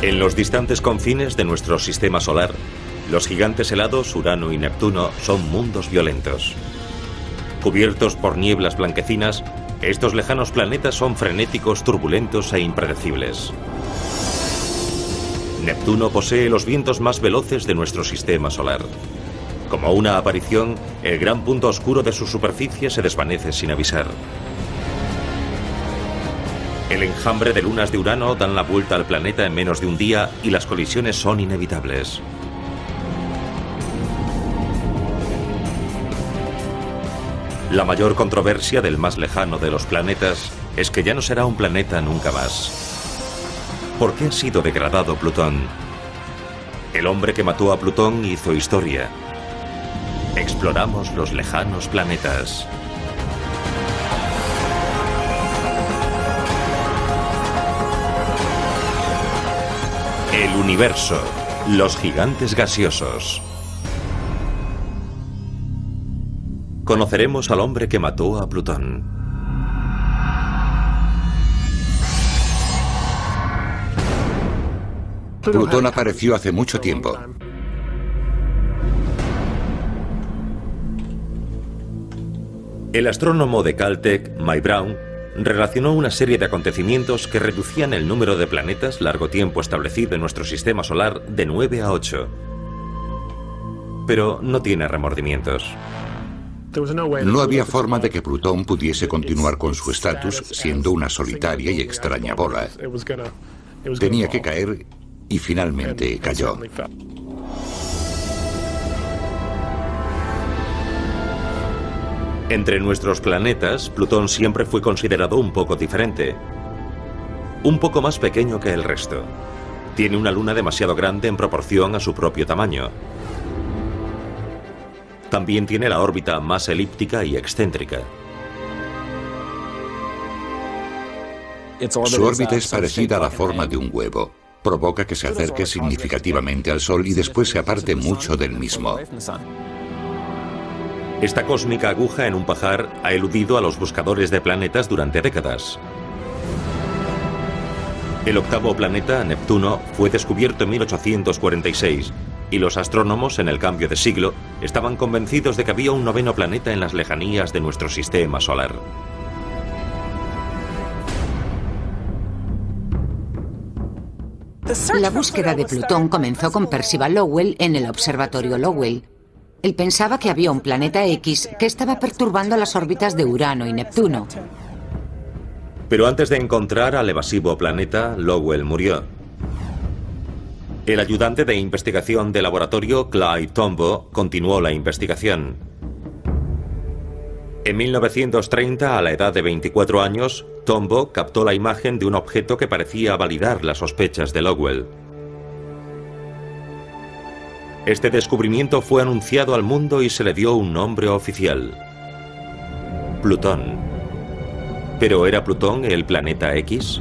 En los distantes confines de nuestro sistema solar, los gigantes helados Urano y Neptuno son mundos violentos. Cubiertos por nieblas blanquecinas, estos lejanos planetas son frenéticos, turbulentos e impredecibles. Neptuno posee los vientos más veloces de nuestro sistema solar. Como una aparición, el gran punto oscuro de su superficie se desvanece sin avisar. El enjambre de lunas de Urano dan la vuelta al planeta en menos de un día y las colisiones son inevitables. La mayor controversia del más lejano de los planetas es que ya no será un planeta nunca más. ¿Por qué ha sido degradado Plutón? El hombre que mató a Plutón hizo historia. Exploramos los lejanos planetas. El universo, los gigantes gaseosos. Conoceremos al hombre que mató a Plutón. Plutón apareció hace mucho tiempo. El astrónomo de Caltech, Mike Brown, relacionó una serie de acontecimientos que reducían el número de planetas largo tiempo establecido en nuestro sistema solar de 9 a 8. Pero no tiene remordimientos. No había forma de que Plutón pudiese continuar con su estatus siendo una solitaria y extraña bola. Tenía que caer y finalmente cayó. Entre nuestros planetas, Plutón siempre fue considerado un poco diferente. Un poco más pequeño que el resto. Tiene una luna demasiado grande en proporción a su propio tamaño. También tiene la órbita más elíptica y excéntrica. Su órbita es parecida a la forma de un huevo. Provoca que se acerque significativamente al Sol y después se aparte mucho del mismo. Esta cósmica aguja en un pajar ha eludido a los buscadores de planetas durante décadas. El octavo planeta, Neptuno, fue descubierto en 1846 y los astrónomos en el cambio de siglo estaban convencidos de que había un noveno planeta en las lejanías de nuestro sistema solar. La búsqueda de Plutón comenzó con Percival Lowell en el Observatorio Lowell. Él pensaba que había un planeta X que estaba perturbando las órbitas de Urano y Neptuno. Pero antes de encontrar al evasivo planeta, Lowell murió. El ayudante de investigación del laboratorio, Clyde Tombaugh, continuó la investigación. En 1930, a la edad de 24 años, Tombaugh captó la imagen de un objeto que parecía validar las sospechas de Lowell. Este descubrimiento fue anunciado al mundo y se le dio un nombre oficial: Plutón. ¿Pero era Plutón el planeta X?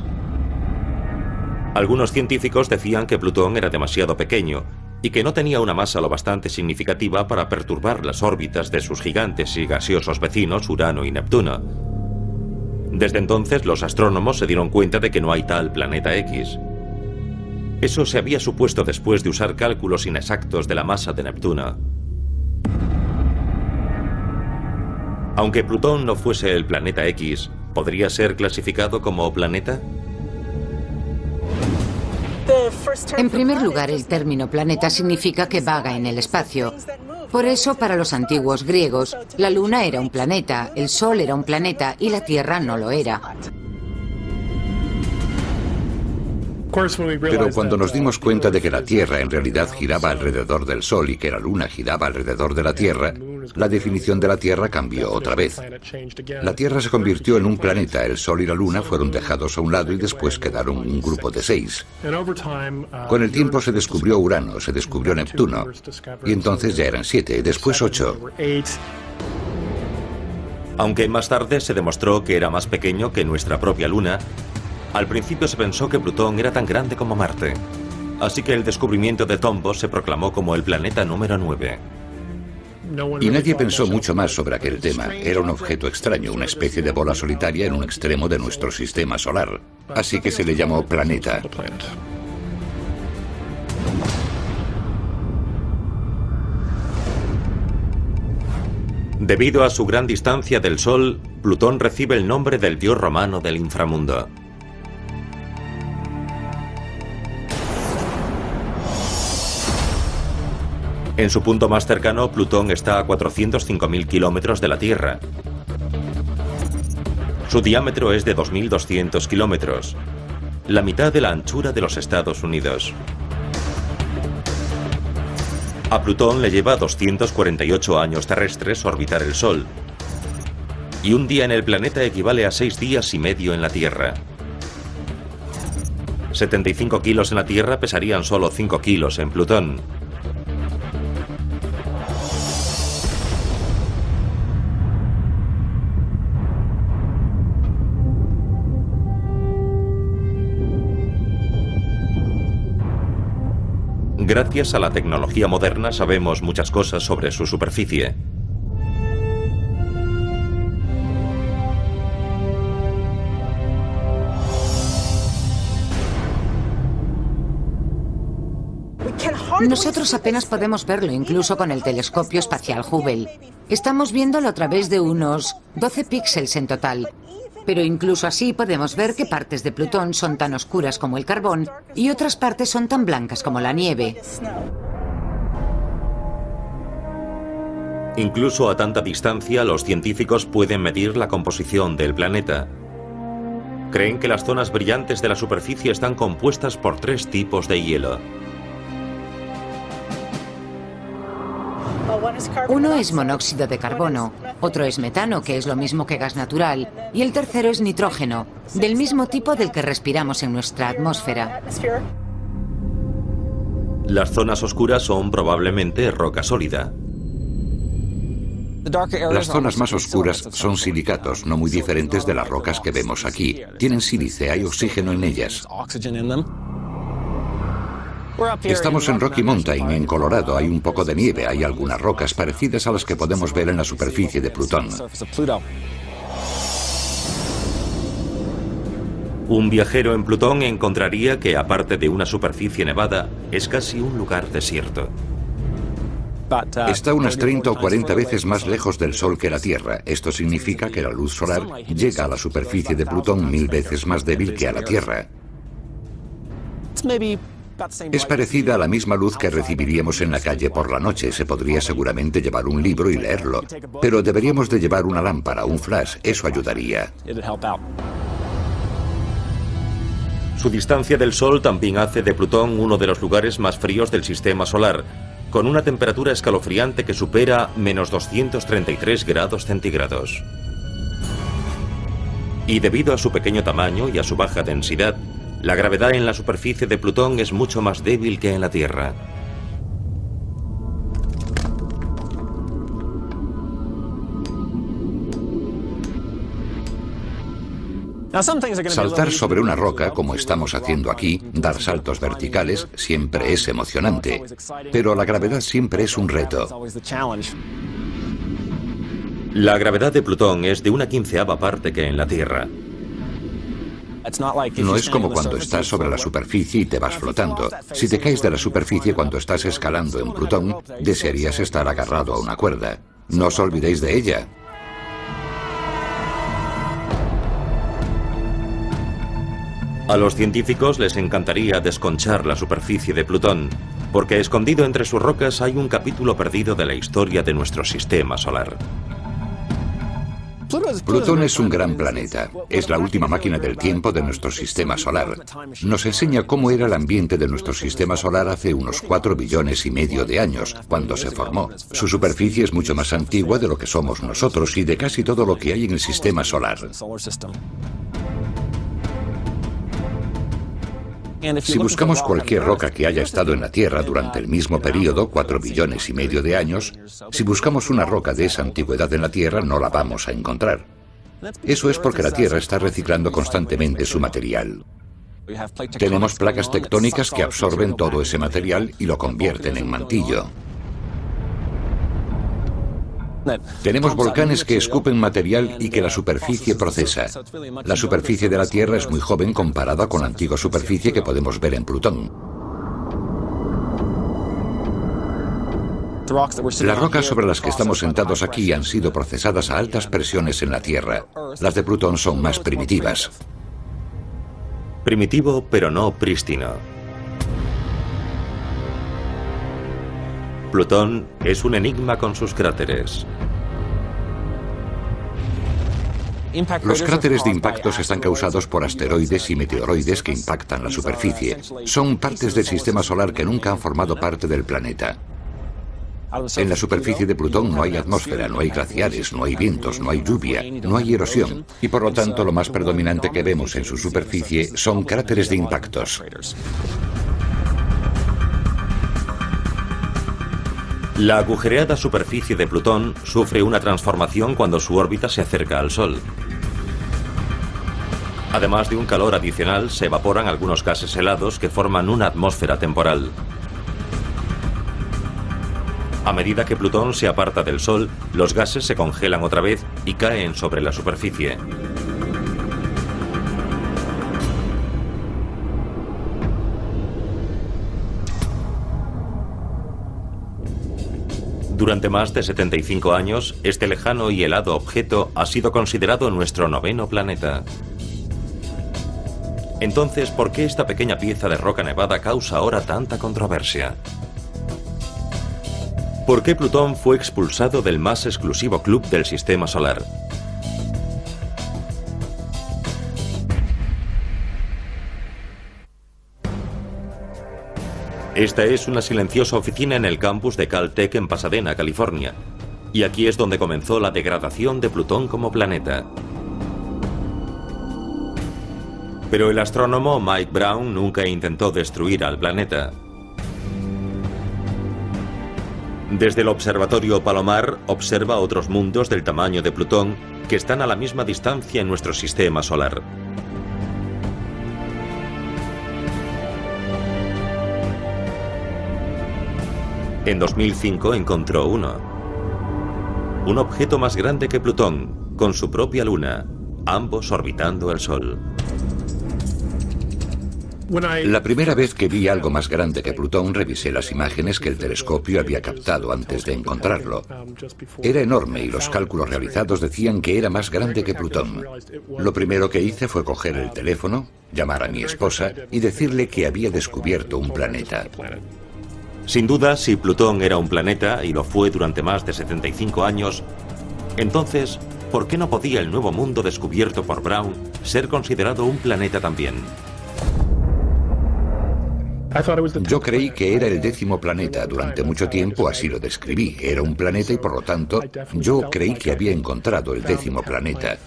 Algunos científicos decían que Plutón era demasiado pequeño y que no tenía una masa lo bastante significativa para perturbar las órbitas de sus gigantes y gaseosos vecinos Urano y Neptuno. Desde entonces los astrónomos se dieron cuenta de que no hay tal planeta X. Eso se había supuesto después de usar cálculos inexactos de la masa de Neptuno. Aunque Plutón no fuese el planeta X, ¿podría ser clasificado como planeta? En primer lugar, el término planeta significa que vaga en el espacio. Por eso, para los antiguos griegos, la Luna era un planeta, el Sol era un planeta y la Tierra no lo era. Pero cuando nos dimos cuenta de que la Tierra en realidad giraba alrededor del Sol y que la Luna giraba alrededor de la Tierra, la definición de la Tierra cambió otra vez. La Tierra se convirtió en un planeta, el Sol y la Luna fueron dejados a un lado y después quedaron un grupo de 6. Con el tiempo se descubrió Urano, se descubrió Neptuno, y entonces ya eran 7, después 8. Aunque más tarde se demostró que era más pequeño que nuestra propia Luna, al principio se pensó que Plutón era tan grande como Marte. Así que el descubrimiento de Tombaugh se proclamó como el planeta número 9. Y nadie pensó mucho más sobre aquel tema. Era un objeto extraño, una especie de bola solitaria en un extremo de nuestro sistema solar. Así que se le llamó planeta. Debido a su gran distancia del Sol, Plutón recibe el nombre del dios romano del inframundo. En su punto más cercano, Plutón está a 405.000 kilómetros de la Tierra. Su diámetro es de 2.200 kilómetros, la mitad de la anchura de los Estados Unidos. A Plutón le lleva 248 años terrestres orbitar el Sol, y un día en el planeta equivale a 6 días y medio en la Tierra. 75 kilos en la Tierra pesarían solo 5 kilos en Plutón. Gracias a la tecnología moderna sabemos muchas cosas sobre su superficie. Nosotros apenas podemos verlo, incluso con el telescopio espacial Hubble. Estamos viéndolo a través de unos 12 píxeles en total. Pero incluso así podemos ver que partes de Plutón son tan oscuras como el carbón y otras partes son tan blancas como la nieve. Incluso a tanta distancia, los científicos pueden medir la composición del planeta. Creen que las zonas brillantes de la superficie están compuestas por 3 tipos de hielo. Uno es monóxido de carbono, otro es metano, que es lo mismo que gas natural, y el tercero es nitrógeno, del mismo tipo del que respiramos en nuestra atmósfera. Las zonas oscuras son probablemente roca sólida. Las zonas más oscuras son silicatos, no muy diferentes de las rocas que vemos aquí. Tienen sílice, hay oxígeno en ellas. Estamos en Rocky Mountain, en Colorado. Hay un poco de nieve, hay algunas rocas parecidas a las que podemos ver en la superficie de Plutón. Un viajero en Plutón encontraría que, aparte de una superficie nevada, es casi un lugar desierto. Está unas 30 o 40 veces más lejos del Sol que la Tierra. Esto significa que la luz solar llega a la superficie de Plutón 1000 veces más débil que a la Tierra. Es parecida a la misma luz que recibiríamos en la calle por la noche. Se podría seguramente llevar un libro y leerlo, pero deberíamos de llevar una lámpara, un flash. Eso ayudaría. Su distancia del Sol también hace de Plutón uno de los lugares más fríos del sistema solar, con una temperatura escalofriante que supera menos 233 grados centígrados. Y debido a su pequeño tamaño y a su baja densidad, la gravedad en la superficie de Plutón es mucho más débil que en la Tierra. Saltar sobre una roca, como estamos haciendo aquí, dar saltos verticales, siempre es emocionante. Pero la gravedad siempre es un reto. La gravedad de Plutón es de 1/15ª parte que en la Tierra. No es como cuando estás sobre la superficie y te vas flotando. Si te caes de la superficie cuando estás escalando en Plutón, desearías estar agarrado a una cuerda. No os olvidéis de ella. A los científicos les encantaría desconchar la superficie de Plutón, porque escondido entre sus rocas hay un capítulo perdido de la historia de nuestro sistema solar. Plutón es un gran planeta. Es la última máquina del tiempo de nuestro sistema solar. Nos enseña cómo era el ambiente de nuestro sistema solar hace unos 4,5 billones de años, cuando se formó. Su superficie es mucho más antigua de lo que somos nosotros y de casi todo lo que hay en el sistema solar. Si buscamos cualquier roca que haya estado en la Tierra durante el mismo periodo, 4,5 billones de años, si buscamos una roca de esa antigüedad en la Tierra, no la vamos a encontrar. Eso es porque la Tierra está reciclando constantemente su material. Tenemos placas tectónicas que absorben todo ese material y lo convierten en mantillo. Tenemos volcanes que escupen material y que la superficie procesa. La superficie de la Tierra es muy joven comparada con la antigua superficie que podemos ver en Plutón. Las rocas sobre las que estamos sentados aquí han sido procesadas a altas presiones en la Tierra. Las de Plutón son más primitivas. Primitivo, pero no prístino. Plutón es un enigma con sus cráteres. Los cráteres de impactos están causados por asteroides y meteoroides que impactan la superficie. Son partes del sistema solar que nunca han formado parte del planeta. En la superficie de Plutón no hay atmósfera, no hay glaciares, no hay vientos, no hay lluvia, no hay erosión. Y por lo tanto lo más predominante que vemos en su superficie son cráteres de impactos. La agujereada superficie de Plutón sufre una transformación cuando su órbita se acerca al Sol. Además de un calor adicional, se evaporan algunos gases helados que forman una atmósfera temporal. A medida que Plutón se aparta del Sol, los gases se congelan otra vez y caen sobre la superficie. Durante más de 75 años, este lejano y helado objeto ha sido considerado nuestro noveno planeta. Entonces, ¿por qué esta pequeña pieza de roca nevada causa ahora tanta controversia? ¿Por qué Plutón fue expulsado del más exclusivo club del Sistema Solar? Esta es una silenciosa oficina en el campus de Caltech en Pasadena, California. Y aquí es donde comenzó la degradación de Plutón como planeta. Pero el astrónomo Mike Brown nunca intentó destruir al planeta. Desde el observatorio Palomar observa otros mundos del tamaño de Plutón que están a la misma distancia en nuestro sistema solar. En 2005 encontró uno. Un objeto más grande que Plutón, con su propia luna, ambos orbitando el Sol. La primera vez que vi algo más grande que Plutón, revisé las imágenes que el telescopio había captado antes de encontrarlo. Era enorme y los cálculos realizados decían que era más grande que Plutón. Lo primero que hice fue coger el teléfono, llamar a mi esposa y decirle que había descubierto un planeta. Sin duda, si Plutón era un planeta, y lo fue durante más de 75 años, entonces, ¿por qué no podía el nuevo mundo descubierto por Brown ser considerado un planeta también? Yo creí que era el 10º planeta. Durante mucho tiempo así lo describí. Era un planeta y por lo tanto yo creí que había encontrado el 10º planeta.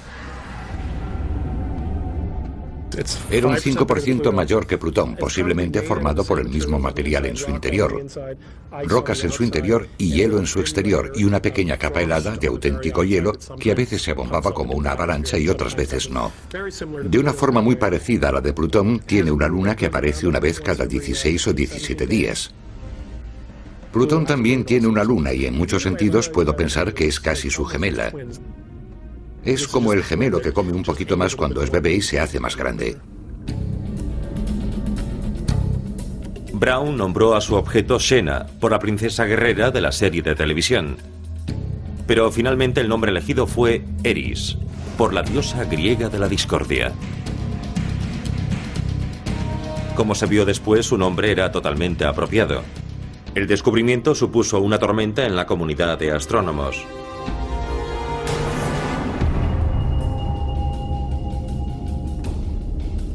Era un 5% mayor que Plutón, posiblemente formado por el mismo material en su interior. Rocas en su interior y hielo en su exterior, y una pequeña capa helada de auténtico hielo que a veces se abombaba como una avalancha y otras veces no. De una forma muy parecida a la de Plutón, tiene una luna que aparece una vez cada 16 o 17 días. Plutón también tiene una luna y en muchos sentidos puedo pensar que es casi su gemela. Es como el gemelo que come un poquito más cuando es bebé y se hace más grande. Brown nombró a su objeto Xena, por la princesa guerrera de la serie de televisión. Pero finalmente el nombre elegido fue Eris, por la diosa griega de la discordia. Como se vio después, su nombre era totalmente apropiado. El descubrimiento supuso una tormenta en la comunidad de astrónomos.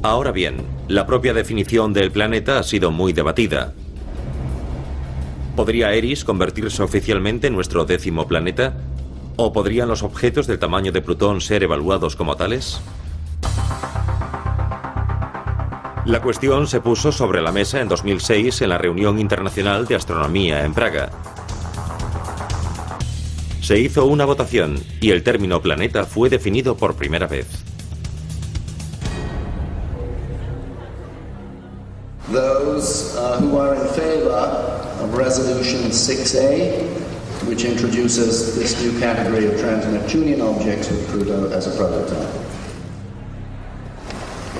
Ahora bien, la propia definición del planeta ha sido muy debatida. ¿Podría Eris convertirse oficialmente en nuestro 10º planeta? ¿O podrían los objetos del tamaño de Plutón ser evaluados como tales? La cuestión se puso sobre la mesa en 2006 en la Reunión Internacional de Astronomía en Praga. Se hizo una votación y el término planeta fue definido por primera vez. Those who are in favor of Resolution 6A, which introduces this new category of trans-Neptunian objects with Pluto as a prototype.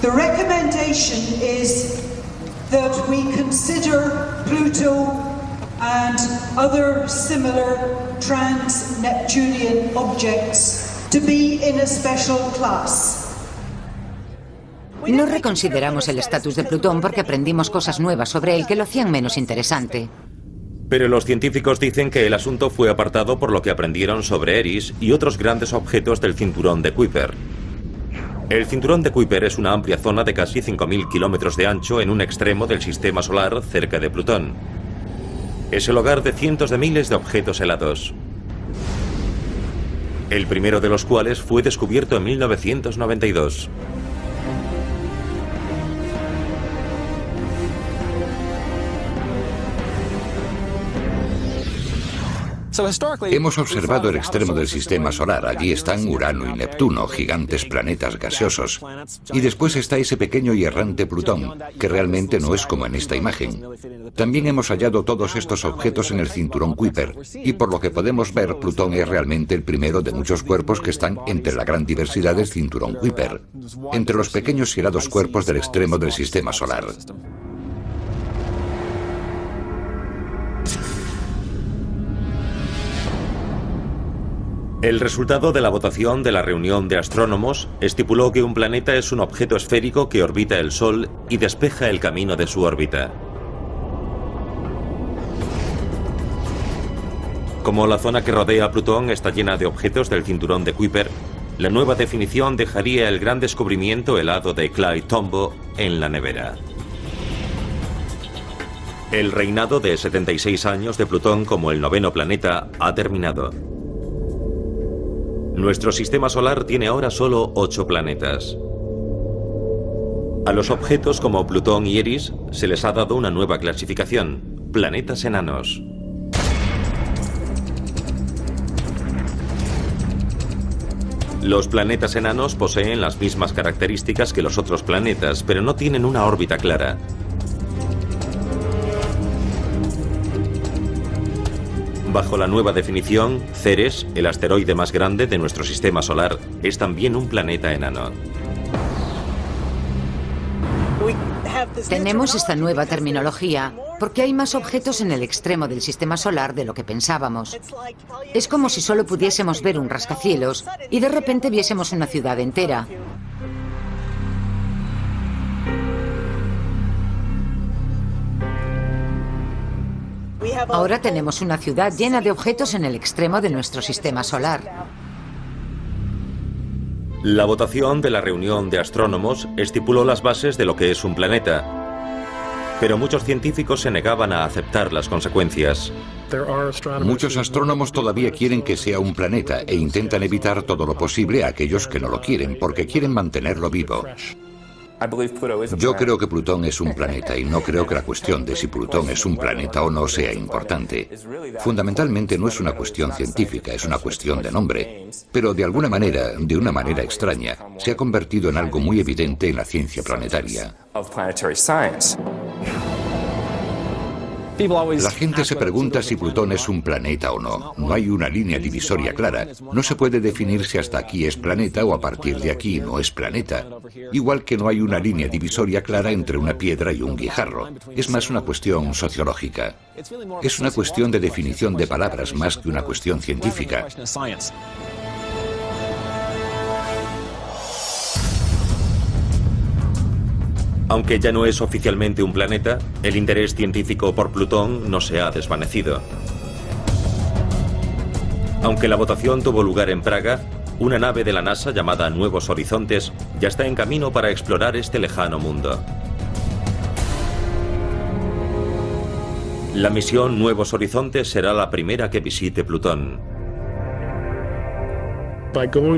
The recommendation is that we consider Pluto and other similar trans-Neptunian objects to be in a special class. No reconsideramos el estatus de Plutón porque aprendimos cosas nuevas sobre él que lo hacían menos interesante. Pero los científicos dicen que el asunto fue apartado por lo que aprendieron sobre Eris y otros grandes objetos del cinturón de Kuiper. El cinturón de Kuiper es una amplia zona de casi 5.000 kilómetros de ancho en un extremo del sistema solar cerca de Plutón. Es el hogar de cientos de miles de objetos helados. El primero de los cuales fue descubierto en 1992. Hemos observado el extremo del sistema solar. Allí están Urano y Neptuno, gigantes planetas gaseosos. Y después está ese pequeño y errante Plutón, que realmente no es como en esta imagen. También hemos hallado todos estos objetos en el cinturón Kuiper, y por lo que podemos ver, Plutón es realmente el primero de muchos cuerpos que están entre la gran diversidad del cinturón Kuiper, entre los pequeños y helados cuerpos del extremo del sistema solar. El resultado de la votación de la reunión de astrónomos estipuló que un planeta es un objeto esférico que orbita el Sol y despeja el camino de su órbita. Como la zona que rodea a Plutón está llena de objetos del cinturón de Kuiper, la nueva definición dejaría el gran descubrimiento helado de Clyde Tombaugh en la nevera. El reinado de 76 años de Plutón como el noveno planeta ha terminado. Nuestro sistema solar tiene ahora solo 8 planetas. A los objetos como Plutón y Eris se les ha dado una nueva clasificación: planetas enanos. Los planetas enanos poseen las mismas características que los otros planetas, pero no tienen una órbita clara. Bajo la nueva definición, Ceres, el asteroide más grande de nuestro sistema solar, es también un planeta enano. Tenemos esta nueva terminología porque hay más objetos en el extremo del sistema solar de lo que pensábamos. Es como si solo pudiésemos ver un rascacielos y de repente viésemos una ciudad entera. Ahora tenemos una ciudad llena de objetos en el extremo de nuestro sistema solar. La votación de la reunión de astrónomos estipuló las bases de lo que es un planeta, pero muchos científicos se negaban a aceptar las consecuencias. Muchos astrónomos todavía quieren que sea un planeta e intentan evitar todo lo posible a aquellos que no lo quieren, porque quieren mantenerlo vivo. Yo creo que Plutón es un planeta y no creo que la cuestión de si Plutón es un planeta o no sea importante. Fundamentalmente no es una cuestión científica, es una cuestión de nombre. Pero de alguna manera, de una manera extraña, se ha convertido en algo muy evidente en la ciencia planetaria. La gente se pregunta si Plutón es un planeta o no. No hay una línea divisoria clara. No se puede definir si hasta aquí es planeta o a partir de aquí no es planeta. Igual que no hay una línea divisoria clara entre una piedra y un guijarro. Es más una cuestión sociológica. Es una cuestión de definición de palabras más que una cuestión científica. Aunque ya no es oficialmente un planeta, el interés científico por Plutón no se ha desvanecido. Aunque la votación tuvo lugar en Praga, una nave de la NASA llamada Nuevos Horizontes ya está en camino para explorar este lejano mundo. La misión Nuevos Horizontes será la primera que visite Plutón.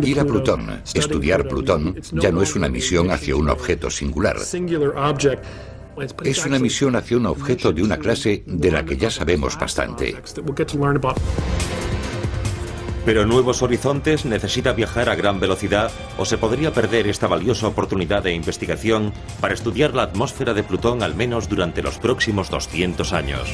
Ir a Plutón, estudiar Plutón, ya no es una misión hacia un objeto singular. Es una misión hacia un objeto de una clase de la que ya sabemos bastante. Pero Nuevos Horizontes necesita viajar a gran velocidad o se podría perder esta valiosa oportunidad de investigación para estudiar la atmósfera de Plutón al menos durante los próximos 200 años.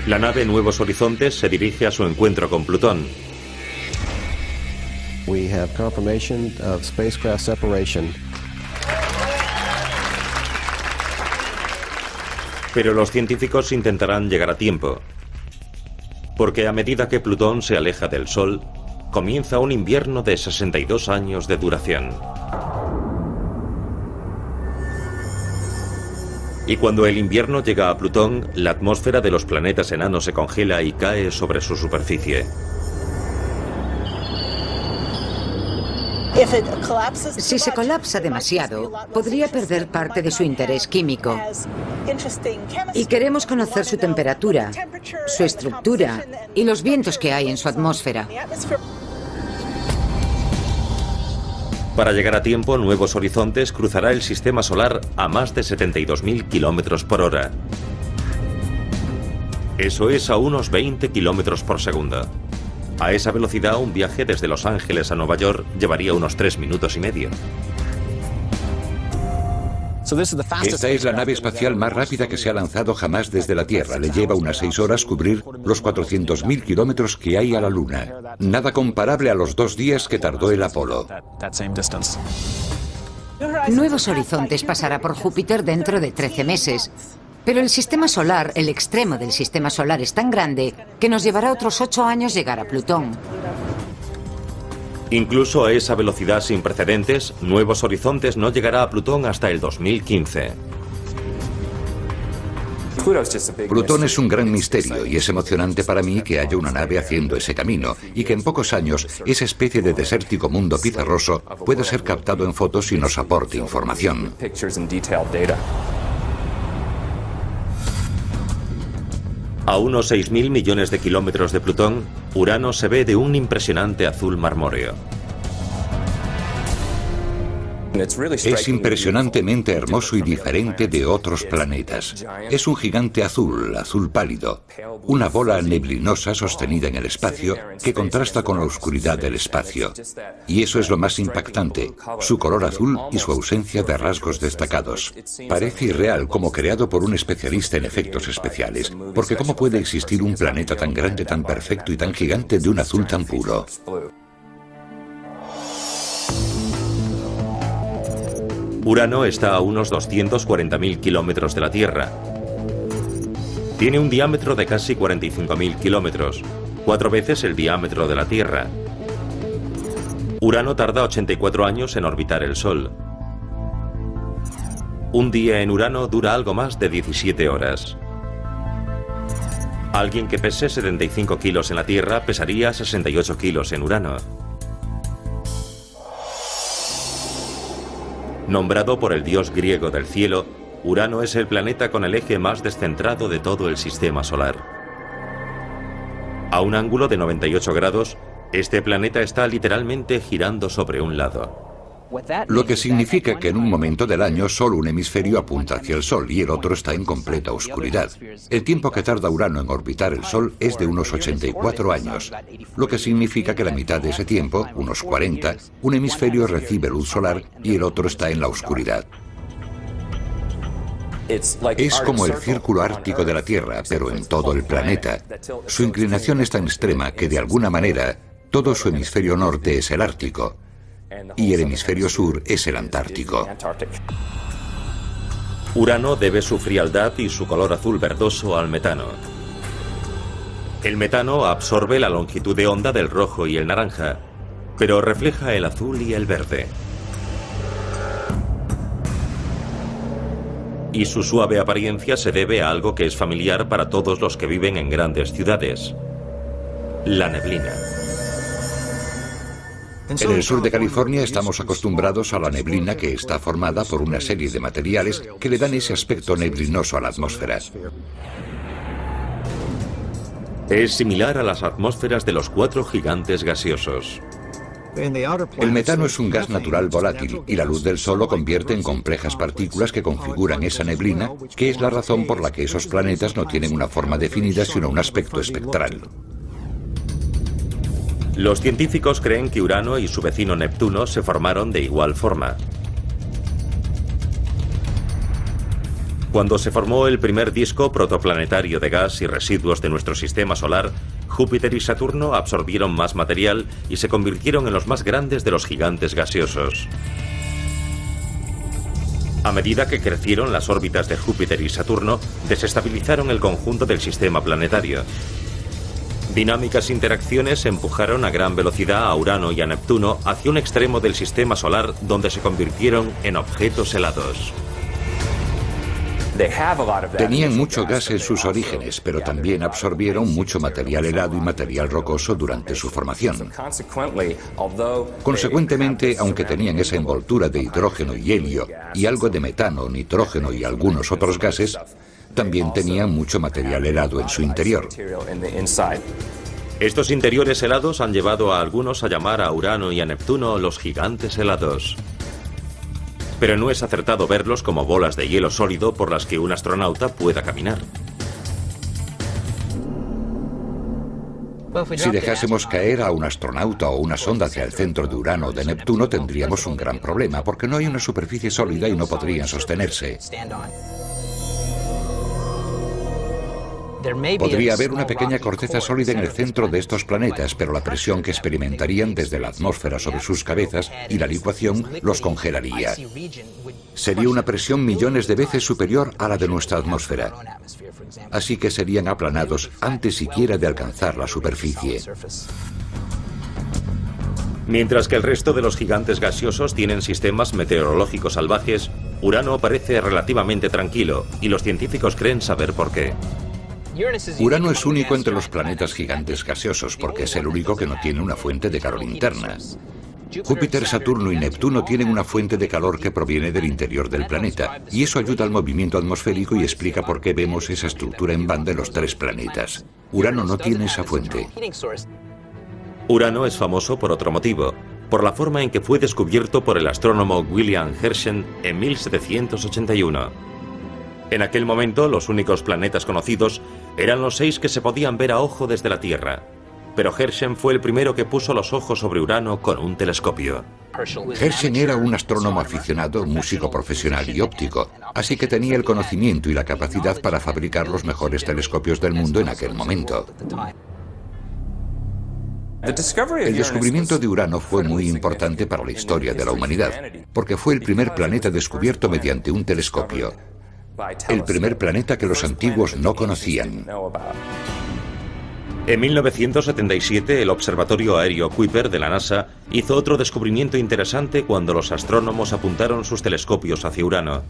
La nave Nuevos Horizontes se dirige a su encuentro con Plutón. We have confirmation of spacecraft separation. Pero los científicos intentarán llegar a tiempo, porque a medida que Plutón se aleja del Sol, comienza un invierno de 62 años de duración. Y cuando el invierno llega a Plutón, la atmósfera de los planetas enanos se congela y cae sobre su superficie. Si se colapsa demasiado, podría perder parte de su interés químico. Y queremos conocer su temperatura, su estructura y los vientos que hay en su atmósfera. Para llegar a tiempo, Nuevos Horizontes cruzará el sistema solar a más de 72.000 kilómetros por hora. Eso es a unos 20 kilómetros por segundo. A esa velocidad, un viaje desde Los Ángeles a Nueva York llevaría unos 3 minutos y medio. Esta es la nave espacial más rápida que se ha lanzado jamás desde la Tierra. Le lleva unas 6 horas cubrir los 400.000 kilómetros que hay a la Luna. Nada comparable a los 2 días que tardó el Apolo. Nuevos Horizontes pasará por Júpiter dentro de 13 meses. Pero el sistema solar, el extremo del sistema solar es tan grande que nos llevará otros 8 años llegar a Plutón. Incluso a esa velocidad sin precedentes, Nuevos Horizontes no llegará a Plutón hasta el 2015. Plutón es un gran misterio y es emocionante para mí que haya una nave haciendo ese camino y que en pocos años esa especie de desértico mundo pizarroso pueda ser captado en fotos y nos aporte información. A unos 6.000 millones de kilómetros de Plutón, Urano se ve de un impresionante azul marmóreo. Es impresionantemente hermoso y diferente de otros planetas. Es un gigante azul, azul pálido, una bola neblinosa sostenida en el espacio que contrasta con la oscuridad del espacio. Y eso es lo más impactante, su color azul y su ausencia de rasgos destacados. Parece irreal, como creado por un especialista en efectos especiales, porque ¿cómo puede existir un planeta tan grande, tan perfecto y tan gigante de un azul tan puro? Urano está a unos 240.000 kilómetros de la Tierra. Tiene un diámetro de casi 45.000 kilómetros, 4 veces el diámetro de la Tierra. Urano tarda 84 años en orbitar el Sol. Un día en Urano dura algo más de 17 horas. Alguien que pese 75 kilos en la Tierra pesaría 68 kilos en Urano. Nombrado por el dios griego del cielo, Urano es el planeta con el eje más descentrado de todo el sistema solar. A un ángulo de 98 grados, este planeta está literalmente girando sobre un lado. Lo que significa que en un momento del año solo un hemisferio apunta hacia el Sol y el otro está en completa oscuridad. El tiempo que tarda Urano en orbitar el Sol es de unos 84 años, lo que significa que la mitad de ese tiempo, unos 40, un hemisferio recibe luz solar y el otro está en la oscuridad. Es como el círculo ártico de la Tierra, pero en todo el planeta. Su inclinación es tan extrema que de alguna manera todo su hemisferio norte es el Ártico y el hemisferio sur es el Antártico. Urano debe su frialdad y su color azul verdoso al metano. El metano absorbe la longitud de onda del rojo y el naranja, pero refleja el azul y el verde. Y su suave apariencia se debe a algo que es familiar para todos los que viven en grandes ciudades: la neblina. En el sur de California estamos acostumbrados a la neblina, que está formada por una serie de materiales que le dan ese aspecto neblinoso a la atmósfera. Es similar a las atmósferas de los 4 gigantes gaseosos. El metano es un gas natural volátil y la luz del Sol lo convierte en complejas partículas que configuran esa neblina, que es la razón por la que esos planetas no tienen una forma definida sino un aspecto espectral. Los científicos creen que Urano y su vecino Neptuno se formaron de igual forma. Cuando se formó el primer disco protoplanetario de gas y residuos de nuestro sistema solar, Júpiter y Saturno absorbieron más material y se convirtieron en los más grandes de los gigantes gaseosos. A medida que crecieron las órbitas de Júpiter y Saturno, desestabilizaron el conjunto del sistema planetario. Dinámicas interacciones empujaron a gran velocidad a Urano y a Neptuno hacia un extremo del sistema solar donde se convirtieron en objetos helados. Tenían mucho gas en sus orígenes, pero también absorbieron mucho material helado y material rocoso durante su formación. Consecuentemente, aunque tenían esa envoltura de hidrógeno y helio y algo de metano, nitrógeno y algunos otros gases, también tenían mucho material helado en su interior. Estos interiores helados han llevado a algunos a llamar a Urano y a Neptuno los gigantes helados. Pero no es acertado verlos como bolas de hielo sólido por las que un astronauta pueda caminar. Si dejásemos caer a un astronauta o una sonda hacia el centro de Urano o de Neptuno, tendríamos un gran problema, porque no hay una superficie sólida y no podrían sostenerse. Podría haber una pequeña corteza sólida en el centro de estos planetas, pero la presión que experimentarían desde la atmósfera sobre sus cabezas y la licuación los congelaría. Sería una presión millones de veces superior a la de nuestra atmósfera. Así que serían aplanados antes siquiera de alcanzar la superficie. Mientras que el resto de los gigantes gaseosos tienen sistemas meteorológicos salvajes, Urano parece relativamente tranquilo, y los científicos creen saber por qué. Urano es único entre los planetas gigantes gaseosos porque es el único que no tiene una fuente de calor interna. Júpiter, Saturno y Neptuno tienen una fuente de calor que proviene del interior del planeta, y eso ayuda al movimiento atmosférico y explica por qué vemos esa estructura en banda en los tres planetas. Urano no tiene esa fuente. Urano es famoso por otro motivo, por la forma en que fue descubierto por el astrónomo William Herschel en 1781. En aquel momento, los únicos planetas conocidos eran los 6 que se podían ver a ojo desde la Tierra. Pero Herschel fue el primero que puso los ojos sobre Urano con un telescopio. Herschel era un astrónomo aficionado, músico profesional y óptico, así que tenía el conocimiento y la capacidad para fabricar los mejores telescopios del mundo en aquel momento. El descubrimiento de Urano fue muy importante para la historia de la humanidad, porque fue el primer planeta descubierto mediante un telescopio. El primer planeta que los antiguos no conocían. En 1977, el Observatorio Aéreo Kuiper de la NASA hizo otro descubrimiento interesante cuando los astrónomos apuntaron sus telescopios hacia Urano.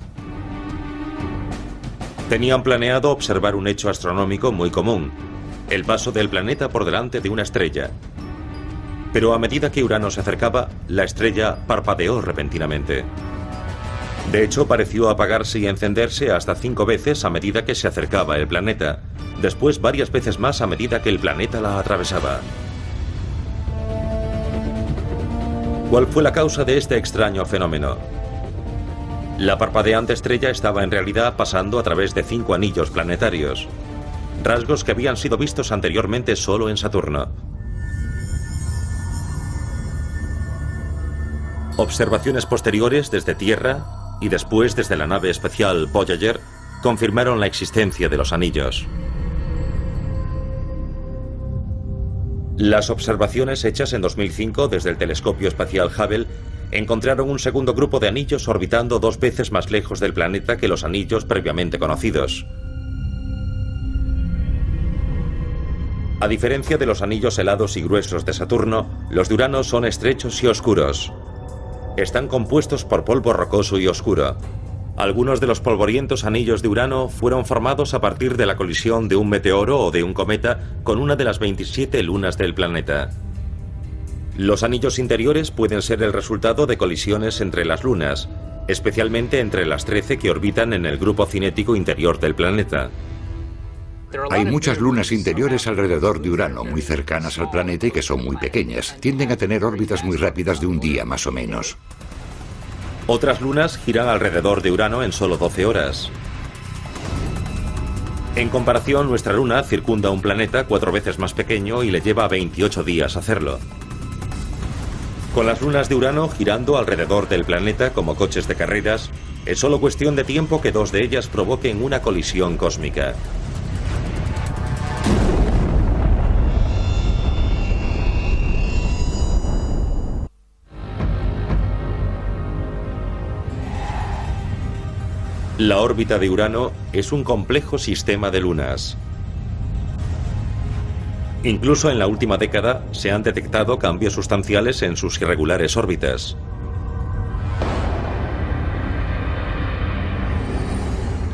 Tenían planeado observar un hecho astronómico muy común, el paso del planeta por delante de una estrella. Pero a medida que Urano se acercaba, la estrella parpadeó repentinamente. De hecho, pareció apagarse y encenderse hasta 5 veces a medida que se acercaba el planeta, después varias veces más a medida que el planeta la atravesaba. ¿Cuál fue la causa de este extraño fenómeno? La parpadeante estrella estaba en realidad pasando a través de 5 anillos planetarios, rasgos que habían sido vistos anteriormente solo en Saturno. Observaciones posteriores desde Tierra y después desde la nave espacial Voyager confirmaron la existencia de los anillos. Las observaciones hechas en 2005 desde el telescopio espacial Hubble encontraron un segundo grupo de anillos orbitando 2 veces más lejos del planeta que los anillos previamente conocidos. A diferencia de los anillos helados y gruesos de Saturno, los de Urano son estrechos y oscuros. Están compuestos por polvo rocoso y oscuro. Algunos de los polvorientos anillos de Urano fueron formados a partir de la colisión de un meteoro o de un cometa con una de las 27 lunas del planeta. Los anillos interiores pueden ser el resultado de colisiones entre las lunas, especialmente entre las 13 que orbitan en el grupo cinético interior del planeta. Hay muchas lunas interiores alrededor de Urano, muy cercanas al planeta y que son muy pequeñas. Tienden a tener órbitas muy rápidas de un día más o menos. Otras lunas giran alrededor de Urano en solo 12 horas. En comparación, nuestra luna circunda un planeta 4 veces más pequeño y le lleva 28 días hacerlo. Con las lunas de Urano girando alrededor del planeta como coches de carreras, es solo cuestión de tiempo que 2 de ellas provoquen una colisión cósmica. La órbita de Urano es un complejo sistema de lunas. Incluso en la última década se han detectado cambios sustanciales en sus irregulares órbitas.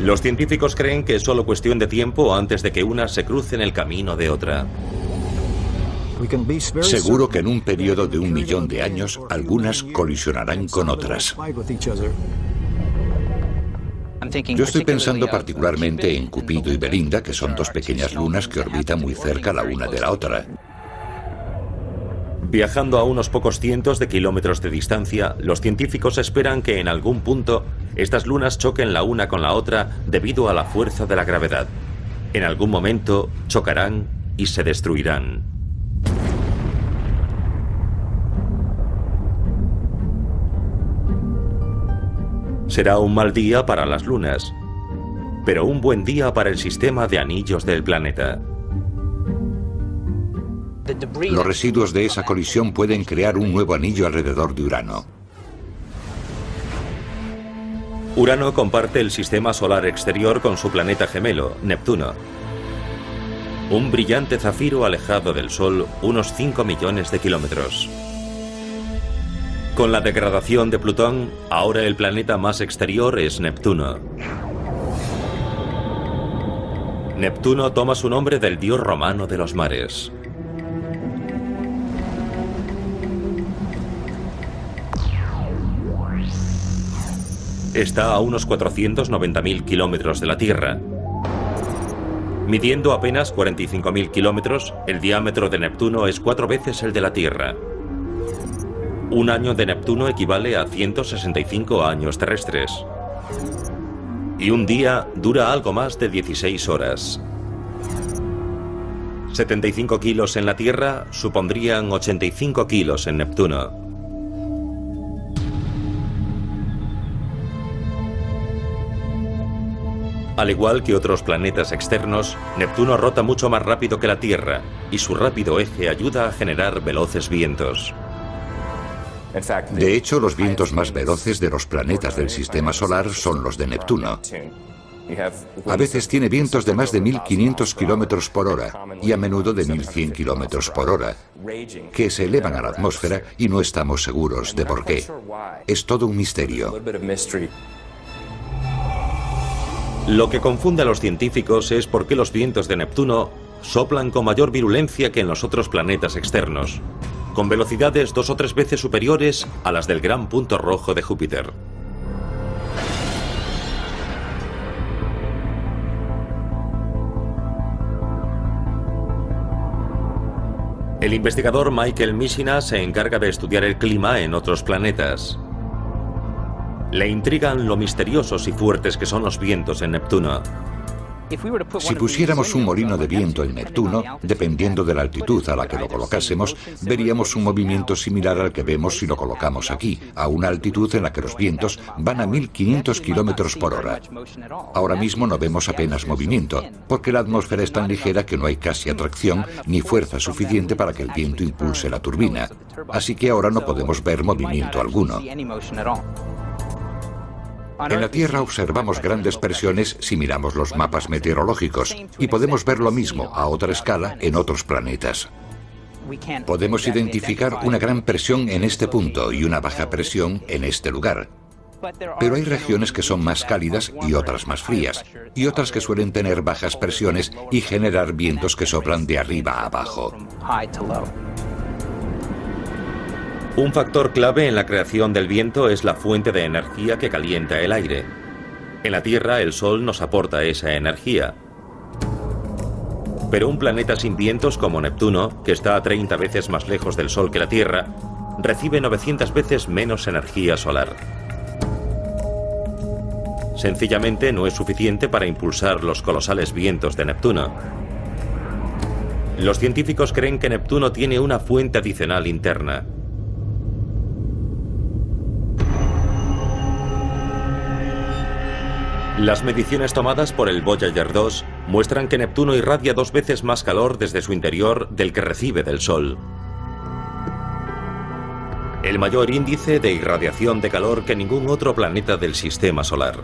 Los científicos creen que es solo cuestión de tiempo antes de que una se cruce en el camino de otra. Seguro que en un periodo de 1 millón de años, algunas colisionarán con otras. Yo estoy pensando particularmente en Cupido y Belinda, que son 2 pequeñas lunas que orbitan muy cerca la una de la otra. Viajando a unos pocos cientos de kilómetros de distancia, los científicos esperan que en algún punto estas lunas choquen la una con la otra debido a la fuerza de la gravedad. En algún momento chocarán y se destruirán. Será un mal día para las lunas, pero un buen día para el sistema de anillos del planeta. Los residuos de esa colisión pueden crear un nuevo anillo alrededor de Urano. Urano comparte el sistema solar exterior con su planeta gemelo, Neptuno. Un brillante zafiro alejado del Sol unos 5 millones de kilómetros. Con la degradación de Plutón, ahora el planeta más exterior es Neptuno. Neptuno toma su nombre del dios romano de los mares. Está a unos 490.000 kilómetros de la Tierra. Midiendo apenas 45.000 kilómetros, el diámetro de Neptuno es 4 veces el de la Tierra. Un año de Neptuno equivale a 165 años terrestres. Y un día dura algo más de 16 horas. 75 kilos en la Tierra supondrían 85 kilos en Neptuno. Al igual que otros planetas externos, Neptuno rota mucho más rápido que la Tierra, y su rápido eje ayuda a generar veloces vientos. De hecho, los vientos más veloces de los planetas del sistema solar son los de Neptuno. A veces tiene vientos de más de 1.500 kilómetros por hora y a menudo de 1.100 kilómetros por hora, que se elevan a la atmósfera y no estamos seguros de por qué. Es todo un misterio. Lo que confunde a los científicos es por qué los vientos de Neptuno soplan con mayor virulencia que en los otros planetas externos, con velocidades 2 o 3 veces superiores a las del gran punto rojo de Júpiter. El investigador Michael Mishina se encarga de estudiar el clima en otros planetas. Le intrigan lo misteriosos y fuertes que son los vientos en Neptuno. Si pusiéramos un molino de viento en Neptuno, dependiendo de la altitud a la que lo colocásemos, veríamos un movimiento similar al que vemos si lo colocamos aquí, a una altitud en la que los vientos van a 1.500 kilómetros por hora. Ahora mismo no vemos apenas movimiento, porque la atmósfera es tan ligera que no hay casi atracción ni fuerza suficiente para que el viento impulse la turbina. Así que ahora no podemos ver movimiento alguno. En la Tierra observamos grandes presiones si miramos los mapas meteorológicos y podemos ver lo mismo a otra escala en otros planetas. Podemos identificar una gran presión en este punto y una baja presión en este lugar. Pero hay regiones que son más cálidas y otras más frías, y otras que suelen tener bajas presiones y generar vientos que soplan de arriba a abajo. Un factor clave en la creación del viento es la fuente de energía que calienta el aire. En la Tierra, el Sol nos aporta esa energía. Pero un planeta sin vientos como Neptuno, que está a 30 veces más lejos del Sol que la Tierra, recibe 900 veces menos energía solar. Sencillamente no es suficiente para impulsar los colosales vientos de Neptuno. Los científicos creen que Neptuno tiene una fuente adicional interna. Las mediciones tomadas por el Voyager 2 muestran que Neptuno irradia 2 veces más calor desde su interior del que recibe del Sol. El mayor índice de irradiación de calor que ningún otro planeta del sistema solar.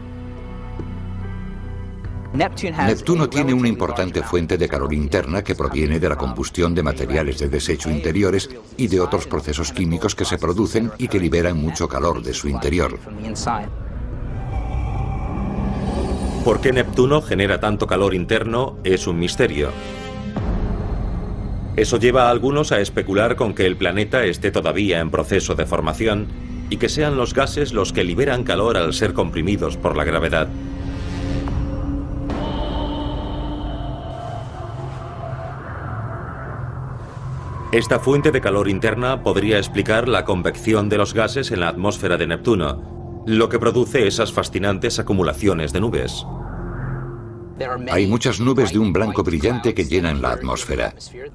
Neptuno tiene una importante fuente de calor interna que proviene de la combustión de materiales de desecho interiores y de otros procesos químicos que se producen y que liberan mucho calor de su interior. ¿Por qué Neptuno genera tanto calor interno? Es un misterio. Eso lleva a algunos a especular con que el planeta esté todavía en proceso de formación y que sean los gases los que liberan calor al ser comprimidos por la gravedad. Esta fuente de calor interna podría explicar la convección de los gases en la atmósfera de Neptuno, lo que produce esas fascinantes acumulaciones de nubes. Hay muchas nubes de un blanco brillante que llenan la atmósfera.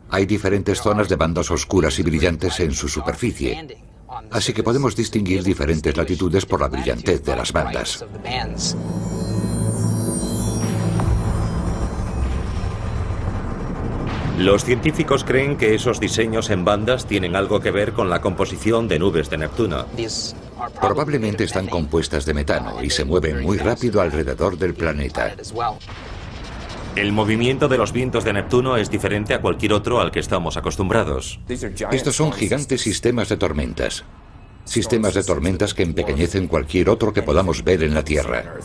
Hay diferentes zonas de bandas oscuras y brillantes en su superficie, así que podemos distinguir diferentes latitudes por la brillantez de las bandas. Los científicos creen que esos diseños en bandas tienen algo que ver con la composición de nubes de Neptuno. Probablemente están compuestas de metano y se mueven muy rápido alrededor del planeta. El movimiento de los vientos de Neptuno es diferente a cualquier otro al que estamos acostumbrados. Estos son gigantes sistemas de tormentas. Sistemas de tormentas que empequeñecen cualquier otro que podamos ver en la Tierra.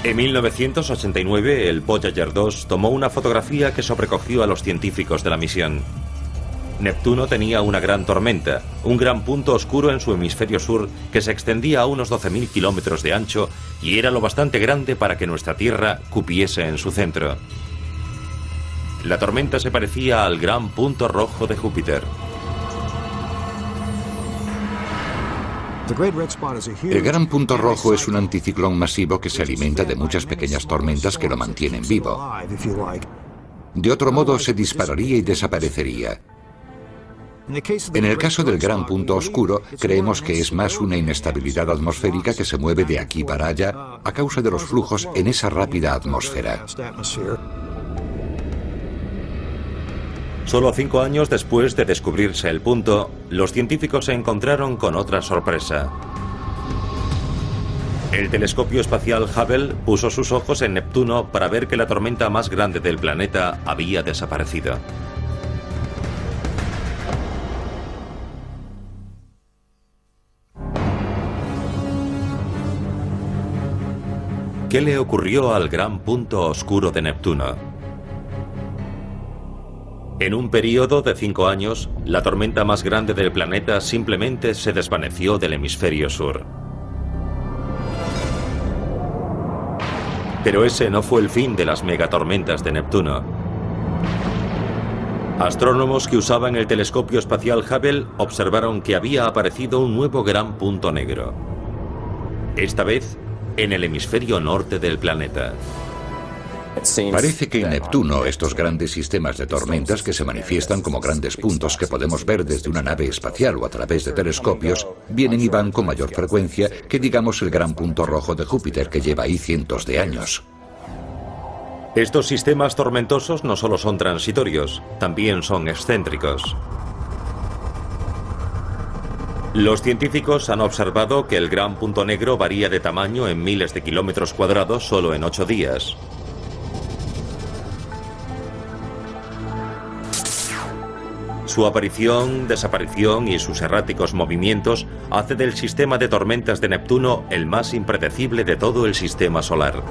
En 1989, el Voyager 2 tomó una fotografía que sobrecogió a los científicos de la misión. Neptuno tenía una gran tormenta, un gran punto oscuro en su hemisferio sur que se extendía a unos 12.000 kilómetros de ancho y era lo bastante grande para que nuestra Tierra cupiese en su centro. La tormenta se parecía al gran punto rojo de Júpiter. El gran punto rojo es un anticiclón masivo que se alimenta de muchas pequeñas tormentas que lo mantienen vivo. De otro modo se dispararía y desaparecería. En el caso del gran punto oscuro, creemos que es más una inestabilidad atmosférica que se mueve de aquí para allá a causa de los flujos en esa rápida atmósfera. Solo 5 años después de descubrirse el punto, los científicos se encontraron con otra sorpresa. El telescopio espacial Hubble puso sus ojos en Neptuno para ver que la tormenta más grande del planeta había desaparecido. ¿Qué le ocurrió al gran punto oscuro de Neptuno? En un periodo de 5 años, la tormenta más grande del planeta simplemente se desvaneció del hemisferio sur. Pero ese no fue el fin de las megatormentas de Neptuno. Astrónomos que usaban el telescopio espacial Hubble observaron que había aparecido un nuevo gran punto negro. Esta vez, en el hemisferio norte del planeta. Parece que en Neptuno estos grandes sistemas de tormentas que se manifiestan como grandes puntos que podemos ver desde una nave espacial o a través de telescopios, vienen y van con mayor frecuencia que digamos el gran punto rojo de Júpiter que lleva ahí cientos de años. Estos sistemas tormentosos no solo son transitorios, también son excéntricos. Los científicos han observado que el gran punto negro varía de tamaño en miles de kilómetros cuadrados solo en 8 días. Su aparición, desaparición y sus erráticos movimientos hace del sistema de tormentas de Neptuno el más impredecible de todo el sistema solar.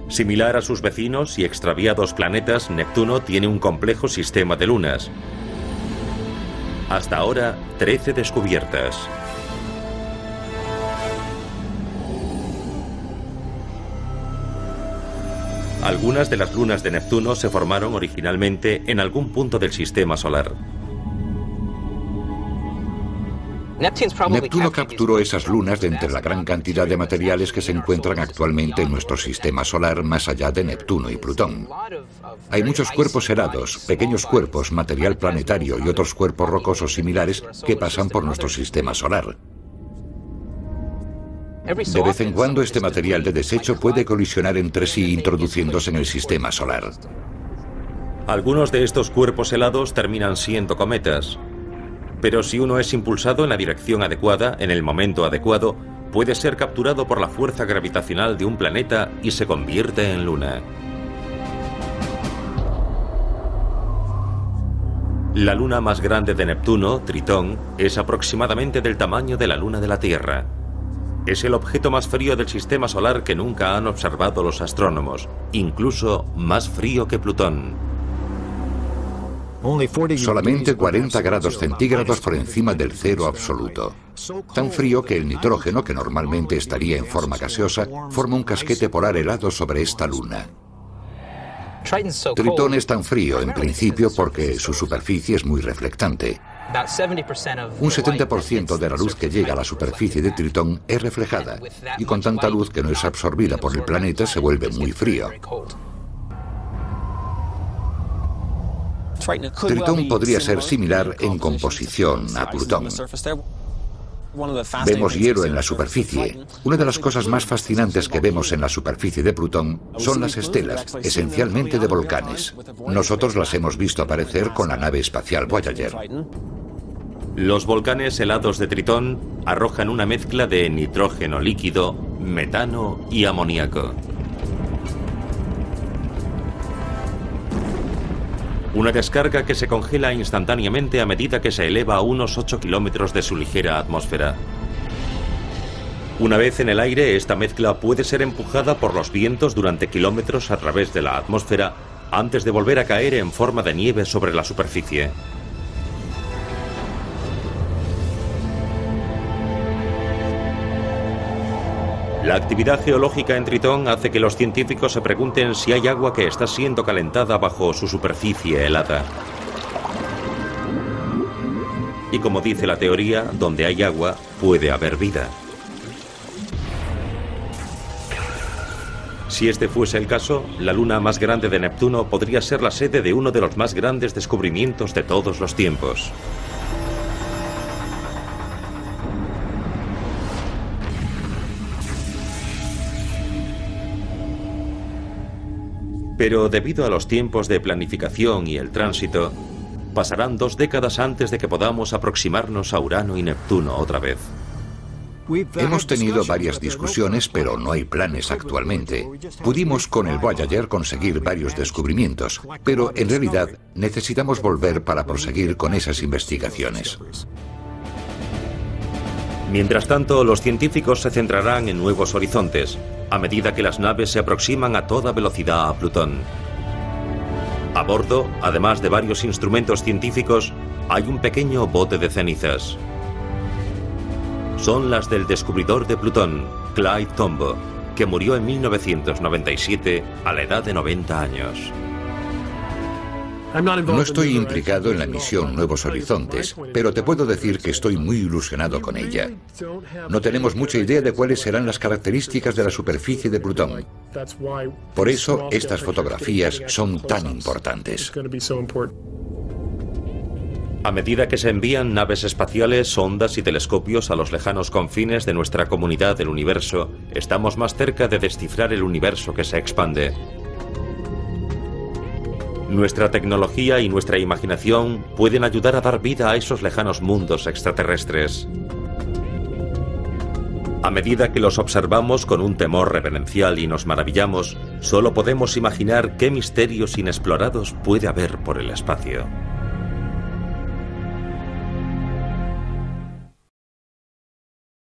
Similar a sus vecinos y extraviados planetas, Neptuno tiene un complejo sistema de lunas. Hasta ahora, 13 descubiertas. Algunas de las lunas de Neptuno se formaron originalmente en algún punto del sistema solar. Neptuno capturó esas lunas de entre la gran cantidad de materiales que se encuentran actualmente en nuestro sistema solar más allá de Neptuno y Plutón. Hay muchos cuerpos helados, pequeños cuerpos, material planetario y otros cuerpos rocosos similares que pasan por nuestro sistema solar. De vez en cuando este material de desecho puede colisionar entre sí introduciéndose en el sistema solar. Algunos de estos cuerpos helados terminan siendo cometas. Pero si uno es impulsado en la dirección adecuada, en el momento adecuado, puede ser capturado por la fuerza gravitacional de un planeta y se convierte en luna. La luna más grande de Neptuno, Tritón, es aproximadamente del tamaño de la luna de la Tierra. Es el objeto más frío del sistema solar que nunca han observado los astrónomos, incluso más frío que Plutón. Solamente 40 grados centígrados por encima del cero absoluto. Tan frío que el nitrógeno, que normalmente estaría en forma gaseosa, forma un casquete polar helado sobre esta luna. Tritón es tan frío, en principio, porque su superficie es muy reflectante. Un 70% de la luz que llega a la superficie de Tritón es reflejada, y con tanta luz que no es absorbida por el planeta se vuelve muy frío. Tritón podría ser similar en composición a Plutón. Vemos hielo en la superficie. Una de las cosas más fascinantes que vemos en la superficie de Plutón son las estelas, esencialmente de volcanes. Nosotros las hemos visto aparecer con la nave espacial Voyager. Los volcanes helados de Tritón arrojan una mezcla de nitrógeno líquido, metano y amoníaco. Una descarga que se congela instantáneamente a medida que se eleva a unos 8 kilómetros de su ligera atmósfera. Una vez en el aire, esta mezcla puede ser empujada por los vientos durante kilómetros a través de la atmósfera antes de volver a caer en forma de nieve sobre la superficie. La actividad geológica en Tritón hace que los científicos se pregunten si hay agua que está siendo calentada bajo su superficie helada. Y como dice la teoría, donde hay agua, puede haber vida. Si este fuese el caso, la luna más grande de Neptuno podría ser la sede de uno de los más grandes descubrimientos de todos los tiempos. Pero debido a los tiempos de planificación y el tránsito, pasarán 2 décadas antes de que podamos aproximarnos a Urano y Neptuno otra vez. Hemos tenido varias discusiones, pero no hay planes actualmente. Pudimos con el Voyager conseguir varios descubrimientos, pero en realidad necesitamos volver para proseguir con esas investigaciones. Mientras tanto, los científicos se centrarán en nuevos horizontes, a medida que las naves se aproximan a toda velocidad a Plutón. A bordo, además de varios instrumentos científicos, hay un pequeño bote de cenizas. Son las del descubridor de Plutón, Clyde Tombaugh, que murió en 1997 a la edad de 90 años. No estoy implicado en la misión Nuevos Horizontes, pero te puedo decir que estoy muy ilusionado con ella. No tenemos mucha idea de cuáles serán las características de la superficie de Plutón. Por eso, estas fotografías son tan importantes. A medida que se envían naves espaciales, sondas y telescopios a los lejanos confines de nuestra comunidad del universo, estamos más cerca de descifrar el universo que se expande. Nuestra tecnología y nuestra imaginación pueden ayudar a dar vida a esos lejanos mundos extraterrestres. A medida que los observamos con un temor reverencial y nos maravillamos, solo podemos imaginar qué misterios inexplorados puede haber por el espacio.